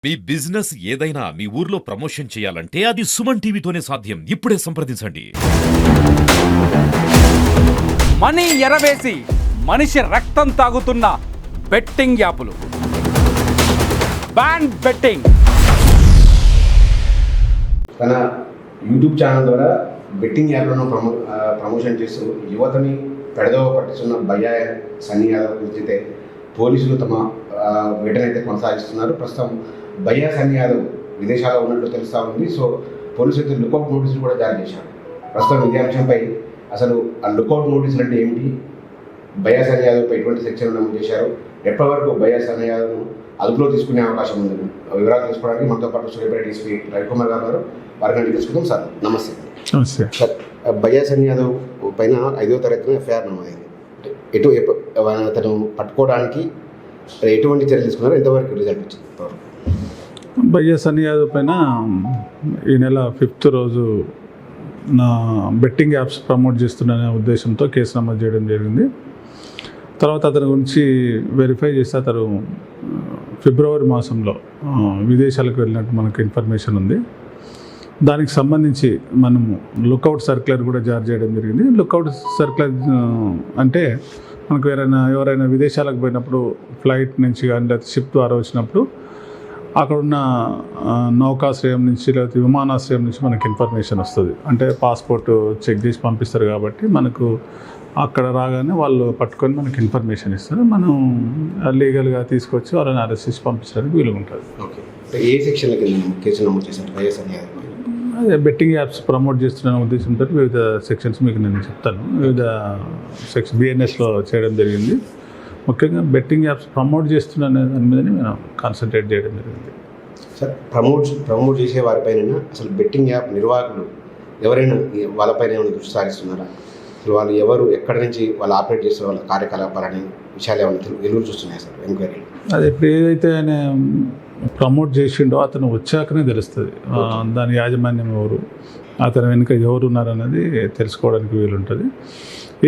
మీ business ఏదైనా మీ ఊర్లో promotion చేయాలంటే అది సుమన్ టీవీతోనే సాధ్యం. ఇప్పుడే సంప్రదించండి. మనీ ఎరవేసి మనిషి రక్తం తాగుతున్న బెట్టింగ్ యాపులు. Ban betting. తన యూట్యూబ్ ఛానల్ ద్వారా బెట్టింగ్ యాప్లను ప్రమోషన్ చేస్తూ యువతని పెడదోవ పట్టిస్తున్న భయ్యా సన్నీ యాదవ్ గురించి పోలీసులు తమ వేటనైతే కొనసాగిస్తున్నారు. ప్రస్తుతం భయ్యా సన్నీ యాదవ్ విదేశాల్లో ఉన్నట్లు తెలుస్తూ ఉంది. సో పోలీసులు అయితే లుకౌట్ నోటీసులు కూడా జారీ చేశారు. ప్రస్తుతం ఇదే అంశంపై అసలు ఆ లుకౌట్ నోటీసులు అంటే ఏమిటి, భయ్యా సన్నీ యాదవ్పై ఎటువంటి సెక్షన్లు నమోదు చేశారు, ఎప్పటి వరకు భయ్యా సన్నీ యాదవ్ను అదుపులో తీసుకునే అవకాశం ఉంది, వివరాలు తెలుసుకోవడానికి మనతో పాటు సూర్యాపేట డీఎస్పీ రవికుమార్ గారు వారిని తెలుసుకుందాం. సార్ నమస్తే. నమస్తే సార్, భయ్యా సన్నీ యాదవ్ పైన 5వ తరగతిలో ఎఫ్ఐఆర్ నమోదైంది. అతను పట్టుకోవడానికి ఎటువంటి చర్యలు తీసుకున్నారు, ఎంతవరకు రిజల్ట్ వచ్చింది? భయ్యా సన్నీ యాదవ్ పైన ఈ నెల 5th రోజు నా బెట్టింగ్ యాప్స్ ప్రమోట్ చేస్తున్న ఉద్దేశంతో కేసు నమోదు చేయడం జరిగింది. తర్వాత అతని గురించి వెరిఫై చేస్తే అతను ఫిబ్రవరి మాసంలో విదేశాలకు వెళ్ళినట్టు మనకు ఇన్ఫర్మేషన్ ఉంది. దానికి సంబంధించి మనము లుకౌట్ సర్క్యులర్ కూడా జారీ చేయడం జరిగింది. లుకౌట్ సర్క్యులర్ అంటే మనకు ఎవరైనా విదేశాలకు పోయినప్పుడు ఫ్లైట్ నుంచి కానీ లేకపోతే షిప్ ద్వారా వచ్చినప్పుడు అక్కడున్న నౌకాశ్రయం నుంచి లేకపోతే విమానాశ్రయం నుంచి మనకి ఇన్ఫర్మేషన్ వస్తుంది. అంటే పాస్పోర్ట్ చెక్ చేసి పంపిస్తారు కాబట్టి మనకు అక్కడ రాగానే వాళ్ళు పట్టుకొని మనకి ఇన్ఫర్మేషన్ ఇస్తారు. మనం లీగల్గా తీసుకొచ్చి వాళ్ళని అరెస్ట్ చేసి పంపించడానికి వీలుగా ఉంటుంది. ఓకే, ఏ సెక్షన్ల కింద కేసు నమోదు చేశారు భయ్యా సన్నీ యాదవ్? అదే బెట్టింగ్ యాప్స్ ప్రమోట్ చేస్తున్న ఉద్దేశంతో వివిధ సెక్షన్స్ మీకు నేను చెప్తాను. వివిధ సెక్షన్ బిఎన్ఎస్లో చేయడం జరిగింది. ముఖ్యంగా బెట్టింగ్ యాప్స్ ప్రమోట్ చేస్తున్న దాని మీదనే మేము కాన్సన్ట్రేట్ చేయడం జరిగింది. సార్, ప్రమోట్ చేసే వారిపైన అసలు బెట్టింగ్ యాప్ నిర్వాహకులు ఎవరైనా వాళ్ళపైన ఏమైనా దృష్టి సారిస్తున్నారా? వాళ్ళు ఎవరు, ఎక్కడి నుంచి వాళ్ళు ఆపరేట్ చేసే వాళ్ళ కార్యకలాపాలనే విషయాలు ఏమైనా వెలుగు చూస్తున్నాయి సార్ ఎంక్వైరీలు? అది ఇప్పుడు ఏదైతే ఆయన ప్రమోట్ చేసిండో అతను వచ్చాకనే తెలుస్తుంది దాని యాజమాన్యం ఎవరు, అతని వెనుక ఎవరు ఉన్నారనేది తెలుసుకోవడానికి వీలుంటుంది.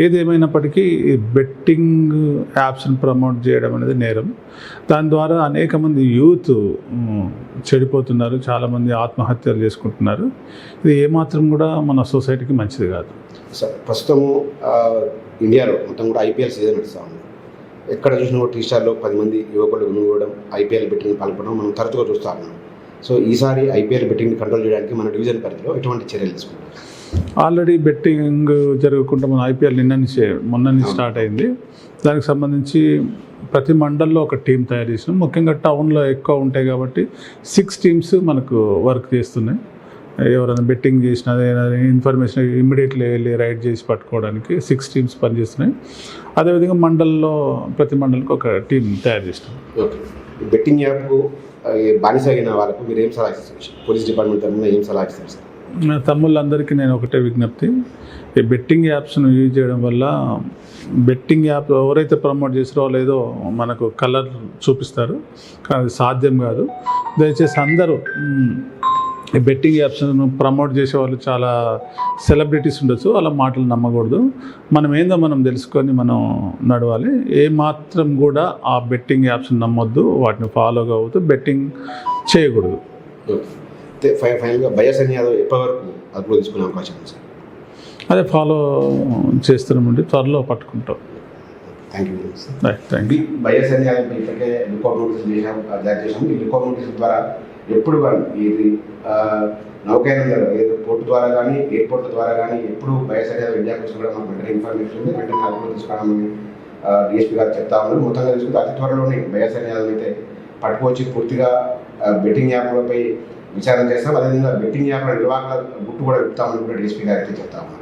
ఏదేమైనప్పటికీ ఈ బెట్టింగ్ యాప్స్ని ప్రమోట్ చేయడం అనేది నేరం. దాని ద్వారా అనేక మంది యూత్ చెడిపోతున్నారు, చాలామంది ఆత్మహత్యలు చేసుకుంటున్నారు. ఇది ఏమాత్రం కూడా మన సొసైటీకి మంచిది కాదు. సార్, ప్రస్తుతము ఇండియాలో మొత్తం కూడా ఐపీఎల్ సీజన్ నడుస్తూ ఉంది. ఎక్కడ చూసినా కూడా టీ స్టార్లో 10 మంది యువకులు మునుగోవడం, ఐపీఎల్ బెట్టింగ్ పాల్గొనడం మనం తరచుగా చూస్తూ ఉన్నాం. సో ఈసారి ఐపీఎల్ బెట్టింగ్ కంట్రోల్ చేయడానికి మన డివిజన్ పరిధిలో ఎటువంటి చర్యలు తీసుకుంటాం? ఆల్రెడీ బెట్టింగ్ జరగకుండా మన ఐపీఎల్ మొన్న నుంచి స్టార్ట్ అయింది. దానికి సంబంధించి ప్రతి మండల్లో ఒక టీం తయారు చేసినాం. ముఖ్యంగా టౌన్లో ఎక్కువ ఉంటాయి కాబట్టి 6 టీమ్స్ మనకు వర్క్ చేస్తున్నాయి. ఎవరైనా బెట్టింగ్ చేసినా ఇన్ఫర్మేషన్ ఇమ్మీడియట్లీ వెళ్ళి రైడ్ చేసి పట్టుకోవడానికి 6 టీమ్స్ పనిచేస్తున్నాయి. అదేవిధంగా ప్రతి మండలికి ఒక టీం తయారు చేసినాం. ఓకే, బెట్టింగ్ యాప్ బానిసగిన వాళ్ళకు మీరు ఏం సలహా ఇస్తారు? పోలీస్ డిపార్ట్మెంట్ తరఫున ఏం సలహా ఇస్తారు సార్? నా తమ్ముళ్ళందరికీ నేను ఒకటే విజ్ఞప్తి, ఈ బెట్టింగ్ యాప్స్ను యూజ్ చేయడం వల్ల బెట్టింగ్ యాప్ ఎవరైతే ప్రమోట్ చేసారో వాళ్ళు ఏదో మనకు కలర్ చూపిస్తారు, కానీ అది సాధ్యం కాదు. దయచేసి అందరూ ఈ బెట్టింగ్ యాప్స్ను ప్రమోట్ చేసే వాళ్ళు చాలా సెలబ్రిటీస్ ఉండొచ్చు, వాళ్ళ మాటలు నమ్మకూడదు. మనం ఏందో మనం తెలుసుకొని మనం నడవాలి. ఏమాత్రం కూడా ఆ బెట్టింగ్ యాప్స్ని నమ్మొద్దు, వాటిని ఫాలో కావద్దు, బెట్టింగ్ చేయకూడదు. ఫైనల్గా భయ్యా సన్నీ యాదవ్ ఎప్పటివరకు అదుపులో తీసుకునే అవకాశం ఉంది సార్? అదే ఫాలో చేస్తున్నామండి, త్వరలో పట్టుకుంటాం. Thank you sir. Thank you. భయ్యా సన్నీ యాదవ్ ఇప్పటికే లుకౌట్ నోటీసులు జారీ చేసాము. ఈ లుకౌట్ నోటీసుల ద్వారా ఎప్పుడు కానీ ఇది నౌకాయానం ఏదో పోర్టు ద్వారా కానీ ఎయిర్పోర్ట్ ద్వారా కానీ ఎప్పుడు భయ్యా సన్నీ యాదవ్ ఇండియాకి వచ్చి కూడా మనకు వెంటనే ఇన్ఫర్మేషన్ ఉంది, వెంటనే అదుపులో తీసుకోవడామని డిఎస్పీ గారు చెప్తా ఉన్నారు. మొత్తంగా తీసుకుంటే అతి త్వరలోనే భయ్యా సన్నీ యాదవ్ అయితే పట్టుకొచ్చి పూర్తిగా బెట్టింగ్ యాప్లపై విచారణ చేస్తాం. అదేవిధంగా బెట్టింగ్ యాప్ల నిర్వాహకుల గుట్టు కూడా విప్తామని కూడా డిఎస్పీ గారు అయితే చెప్తా ఉన్నారు.